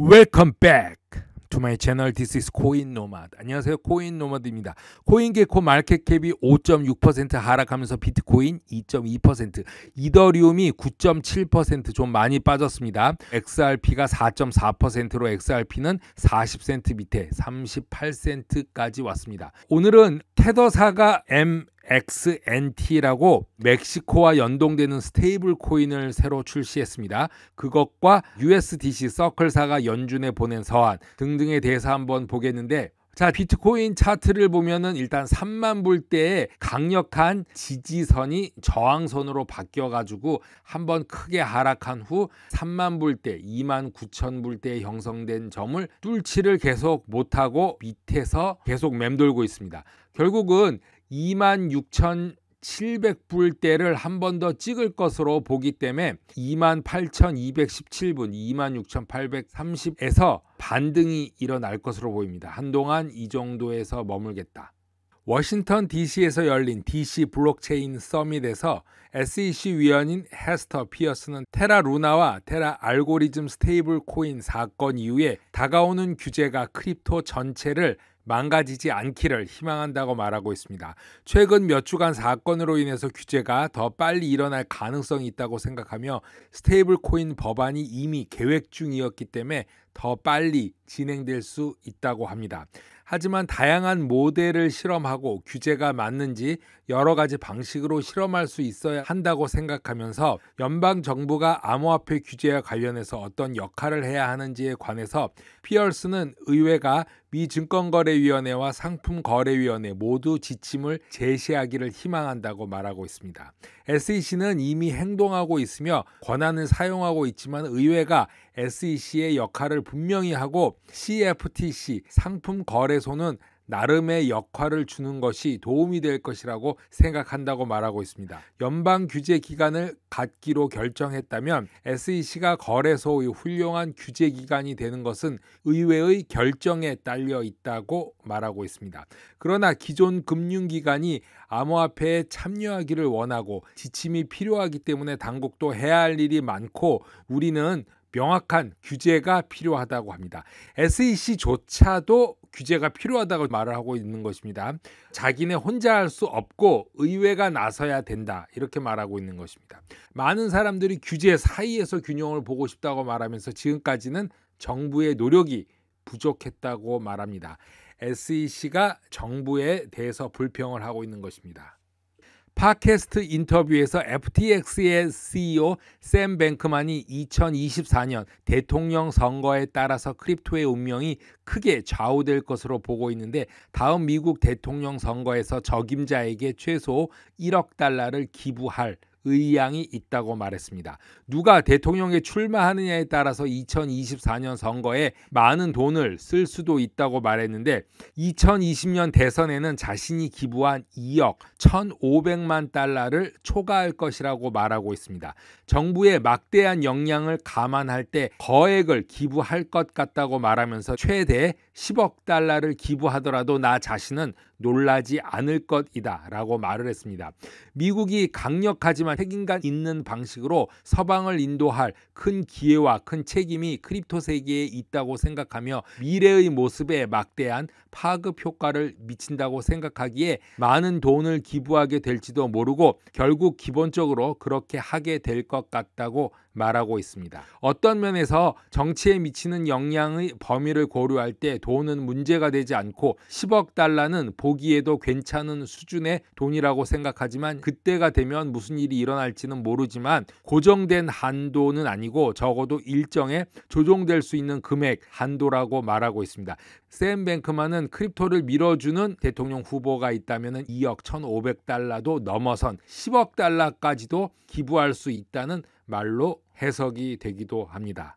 Welcome back to my channel. This is 코인 노마드. 안녕하세요, 코인 노마드입니다. 코인게코 마켓캡이 5.6% 하락하면서 비트코인 2.2%, 이더리움이 9.7% 좀 많이 빠졌습니다. XRP가 4.4%로 XRP는 40센트 밑에 38센트까지 왔습니다. 오늘은 테더사가 MXNT라고 멕시코와 연동되는 스테이블 코인을 새로 출시했습니다. 그것과 USDC 서클사가 연준에 보낸 서한 등등에 대해서 한번 보겠는데, 자, 비트코인 차트를 보면은 일단 3만 불대의 강력한 지지선이 저항선으로 바뀌어가지고 한번 크게 하락한 후 3만 불대, 2만 9천 불대에 형성된 점을 뚫지를 계속 못하고 밑에서 계속 맴돌고 있습니다. 결국은 26,700불대를 한 번 더 찍을 것으로 보기 때문에 28,217분, 26,830에서 반등이 일어날 것으로 보입니다. 한동안 이 정도에서 머물겠다. 워싱턴 DC에서 열린 DC 블록체인 서밋에서 SEC 위원인 헤스터 피어스는 테라 루나와 테라 알고리즘 스테이블 코인 사건 이후에 다가오는 규제가 크립토 전체를 망가지지 않기를 희망한다고 말하고 있습니다. 최근 몇 주간 사건으로 인해서 규제가 더 빨리 일어날 가능성이 있다고 생각하며 스테이블 코인 법안이 이미 계획 중이었기 때문에 더 빨리 진행될 수 있다고 합니다. 하지만 다양한 모델을 실험하고 규제가 맞는지 여러 가지 방식으로 실험할 수 있어야 한다고 생각하면서 연방 정부가 암호화폐 규제와 관련해서 어떤 역할을 해야 하는지에 관해서 피어스는 의회가 미 증권거래위원회와 상품거래위원회 모두 지침을 제시하기를 희망한다고 말하고 있습니다. SEC는 이미 행동하고 있으며 권한을 사용하고 있지만 의회가 SEC의 역할을 분명히 하고 CFTC 상품거래소는 나름의 역할을 주는 것이 도움이 될 것이라고 생각한다고 말하고 있습니다. 연방 규제 기관을 갖기로 결정했다면 SEC가 거래소의 훌륭한 규제 기관이 되는 것은 의회의 결정에 딸려 있다고 말하고 있습니다. 그러나 기존 금융기관이 암호화폐에 참여하기를 원하고 지침이 필요하기 때문에 당국도 해야 할 일이 많고 우리는 명확한 규제가 필요하다고 합니다. SEC조차도 규제가 필요하다고 말을 하고 있는 것입니다. 자기네 혼자 할 수 없고 의회가 나서야 된다, 이렇게 말하고 있는 것입니다. 많은 사람들이 규제 사이에서 균형을 보고 싶다고 말하면서 지금까지는 정부의 노력이 부족했다고 말합니다. SEC가 정부에 대해서 불평을 하고 있는 것입니다. 팟캐스트 인터뷰에서 FTX의 CEO 샘 뱅크만이 2024년 대통령 선거에 따라서 크립토의 운명이 크게 좌우될 것으로 보고 있는데, 다음 미국 대통령 선거에서 적임자에게 최소 1억 달러를 기부할 의향이 있다고 말했습니다. 누가 대통령에 출마하느냐에 따라서 2024년 선거에 많은 돈을 쓸 수도 있다고 말했는데, 2020년 대선에는 자신이 기부한 2억 1,500만 달러를 초과할 것이라고 말하고 있습니다. 정부의 막대한 역량을 감안할 때 거액을 기부할 것 같다고 말하면서 최대 10억 달러를 기부하더라도 나 자신은 놀라지 않을 것이다 라고 말을 했습니다. 미국이 강력하지만 책임감 있는 방식으로 서방을 인도할 큰 기회와 큰 책임이 크립토 세계에 있다고 생각하며 미래의 모습에 막대한 파급 효과를 미친다고 생각하기에 많은 돈을 기부하게 될지도 모르고 결국 기본적으로 그렇게 하게 될 것 같다고 말하고 있습니다. 어떤 면에서 정치에 미치는 영향의 범위를 고려할 때 돈은 문제가 되지 않고 10억 달러는 보기에도 괜찮은 수준의 돈이라고 생각하지만 그때가 되면 무슨 일이 일어날지는 모르지만 고정된 한도는 아니고 적어도 일정에 조정될 수 있는 금액 한도라고 말하고 있습니다. 샘 뱅크만은 크립토를 밀어주는 대통령 후보가 있다면 2억 1,500달러도 넘어선 10억 달러까지도 기부할 수 있다는 말로 해석이 되기도 합니다.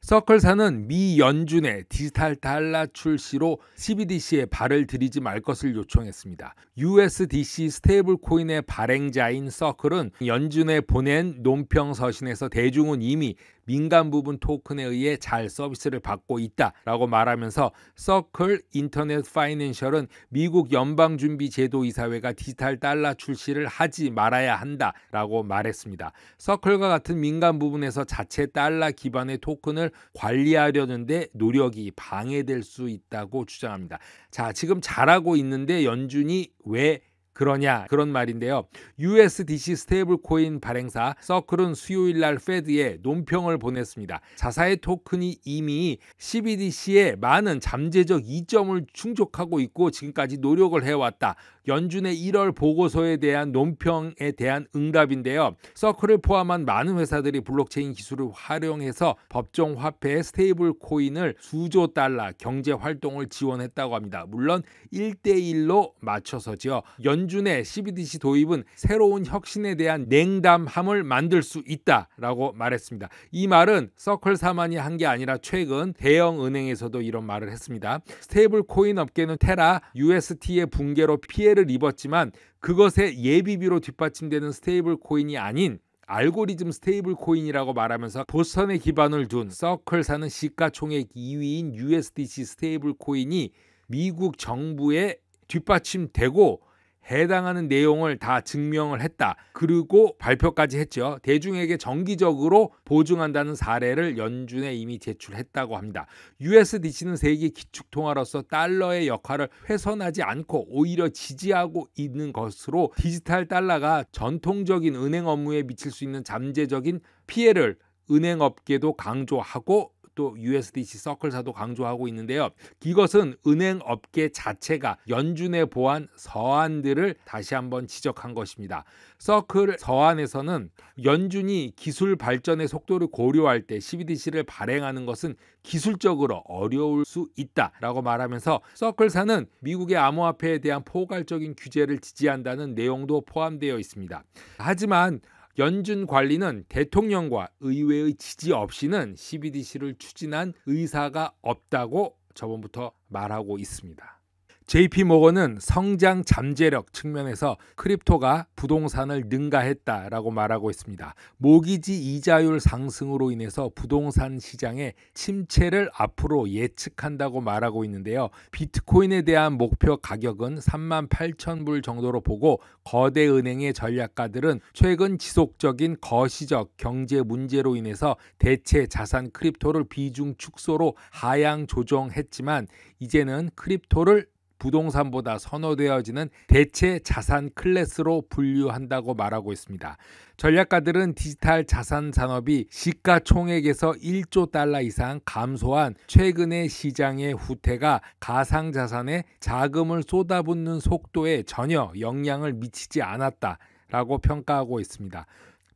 서클사는 미 연준의 디지털 달러 출시로 CBDC에 발을 들이지 말 것을 요청했습니다. USDC 스테이블 코인의 발행자인 서클은 연준에 보낸 논평 서신에서 대중은 이미 민간 부분 토큰에 의해 잘 서비스를 받고 있다라고 말하면서 서클 인터넷 파이낸셜은 미국 연방준비제도이사회가 디지털 달러 출시를 하지 말아야 한다라고 말했습니다. 서클과 같은 민간 부분에서 자체 달러 기반의 토큰을 관리하려는데 노력이 방해될 수 있다고 주장합니다. 자, 지금 잘하고 있는데 연준이 왜 그러냐 그런 말인데요. USDC 스테이블 코인 발행사 서클은 수요일 날 페드에 논평을 보냈습니다. 자사의 토큰이 이미 CBDC의 많은 잠재적 이점을 충족하고 있고 지금까지 노력을 해왔다. 연준의 1월 보고서에 대한 논평에 대한 응답인데요. 서클을 포함한 많은 회사들이 블록체인 기술을 활용해서 법정 화폐 스테이블 코인을 수조 달러 경제 활동을 지원했다고 합니다. 물론 1대1로 맞춰서죠. 연준의 CBDC 도입은 새로운 혁신에 대한 냉담함을 만들 수 있다라고 말했습니다. 이 말은 서클사만이 한 게 아니라 최근 대형 은행에서도 이런 말을 했습니다. 스테이블 코인 업계는 테라, UST의 붕괴로 피해를 입었지만 그것의 예비비로 뒷받침되는 스테이블 코인이 아닌 알고리즘 스테이블 코인이라고 말하면서 보스턴에 기반을 둔 서클사는 시가총액 2위인 USDC 스테이블 코인이 미국 정부에 뒷받침되고 해당하는 내용을 다 증명을 했다. 그리고 발표까지 했죠. 대중에게 정기적으로 보증한다는 사례를 연준에 이미 제출했다고 합니다. USDC는 세계 기축통화로서 달러의 역할을 훼손하지 않고 오히려 지지하고 있는 것으로 디지털 달러가 전통적인 은행 업무에 미칠 수 있는 잠재적인 피해를 은행업계도 강조하고 또 USDC 서클사도 강조하고 있는데요. 이것은 은행 업계 자체가 연준에 보한 서한들을 다시 한번 지적한 것입니다. 서클 서한에서는 연준이 기술 발전의 속도를 고려할 때 CBDC를 발행하는 것은 기술적으로 어려울 수 있다라고 말하면서 서클사는 미국의 암호화폐에 대한 포괄적인 규제를 지지한다는 내용도 포함되어 있습니다. 하지만 연준 관리는 대통령과 의회의 지지 없이는 CBDC를 추진한 의사가 없다고 저번부터 말하고 있습니다. JP모건은 성장 잠재력 측면에서 크립토가 부동산을 능가했다라고 말하고 있습니다. 모기지 이자율 상승으로 인해서 부동산 시장의 침체를 앞으로 예측한다고 말하고 있는데요. 비트코인에 대한 목표 가격은 38,000불 정도로 보고 거대 은행의 전략가들은 최근 지속적인 거시적 경제 문제로 인해서 대체 자산 크립토를 비중 축소로 하향 조정했지만 이제는 크립토를 부동산보다 선호되어지는 대체 자산 클래스로 분류한다고 말하고 있습니다. 전략가들은 디지털 자산 산업이 시가총액에서 1조 달러 이상 감소한 최근의 시장의 후퇴가 가상자산에 자금을 쏟아붓는 속도에 전혀 영향을 미치지 않았다라고 평가하고 있습니다.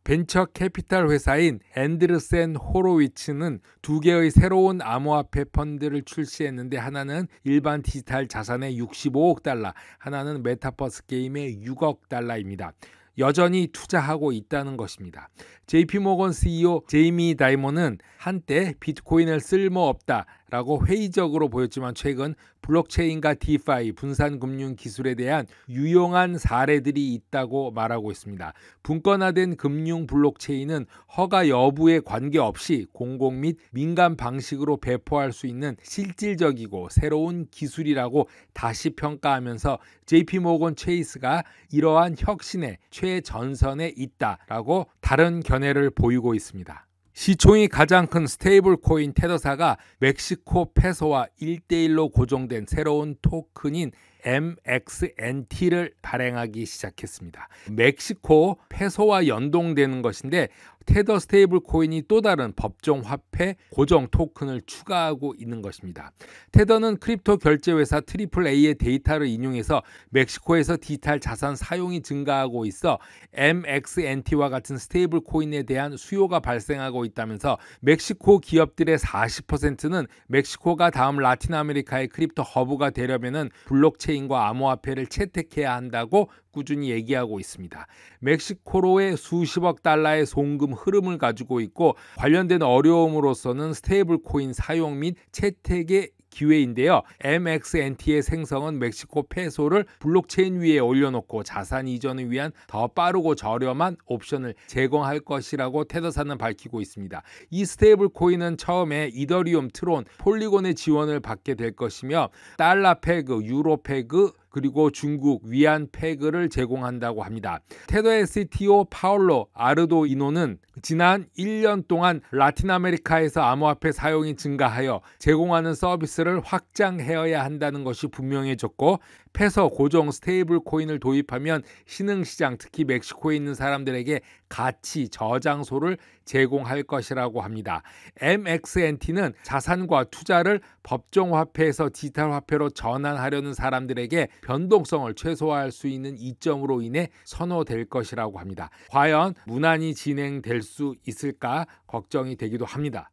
벤처 캐피탈 회사인 앤드르센 호로위츠는 두 개의 새로운 암호화폐 펀드를 출시했는데 하나는 일반 디지털 자산의 65억 달러, 하나는 메타버스 게임의 6억 달러입니다. 여전히 투자하고 있다는 것입니다. JP모건 CEO 제이미 다이먼은 한때 비트코인을 쓸모없다라고 회의적으로 보였지만 최근 블록체인과 디파이, 분산금융 기술에 대한 유용한 사례들이 있다고 말하고 있습니다. 분권화된 금융 블록체인은 허가 여부에 관계없이 공공 및 민간 방식으로 배포할 수 있는 실질적이고 새로운 기술이라고 다시 평가하면서 JP모건 체이스가 이러한 혁신의 최전선에 있다라고 다른 견해를 보이고 있습니다. 시총이 가장 큰 스테이블 코인 테더사가 멕시코 페소와 1대1로 고정된 새로운 토큰인 MXNT를 발행하기 시작했습니다. 멕시코 페소와 연동되는 것인데 테더 스테이블 코인이 또 다른 법정 화폐 고정 토큰을 추가하고 있는 것입니다. 테더는 크립토 결제 회사 AAA의 데이터를 인용해서 멕시코에서 디지털 자산 사용이 증가하고 있어 MXNT와 같은 스테이블 코인에 대한 수요가 발생하고 있다면서 멕시코 기업들의 40%는 멕시코가 다음 라틴 아메리카의 크립토 허브가 되려면은 블록체인과 암호화폐를 채택해야 한다고 꾸준히 얘기하고 있습니다. 멕시코로의 수십억 달러의 송금 흐름을 가지고 있고 관련된 어려움으로서는 스테이블 코인 사용 및 채택의 기회인데요. MXNT의 생성은 멕시코 페소를 블록체인 위에 올려놓고 자산 이전을 위한 더 빠르고 저렴한 옵션을 제공할 것이라고 테더사는 밝히고 있습니다. 이 스테이블 코인은 처음에 이더리움, 트론, 폴리곤의 지원을 받게 될 것이며 달러 페그, 유로 페그, 그리고 중국 위안 페그를 제공한다고 합니다. 테더의 CTO 파울로 아르도이노는 지난 1년 동안 라틴 아메리카에서 암호화폐 사용이 증가하여 제공하는 서비스를 확장해야 한다는 것이 분명해졌고, 페소 고정 스테이블 코인을 도입하면 신흥시장, 특히 멕시코에 있는 사람들에게 가치 저장소를 제공할 것이라고 합니다. MXNT는 자산과 투자를 법정화폐에서 디지털화폐로 전환하려는 사람들에게 변동성을 최소화할 수 있는 이점으로 인해 선호될 것이라고 합니다. 과연 무난히 진행될 수 있을까 걱정이 되기도 합니다.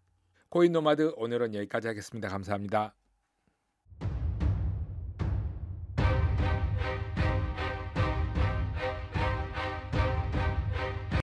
코인노마드 오늘은 여기까지 하겠습니다. 감사합니다.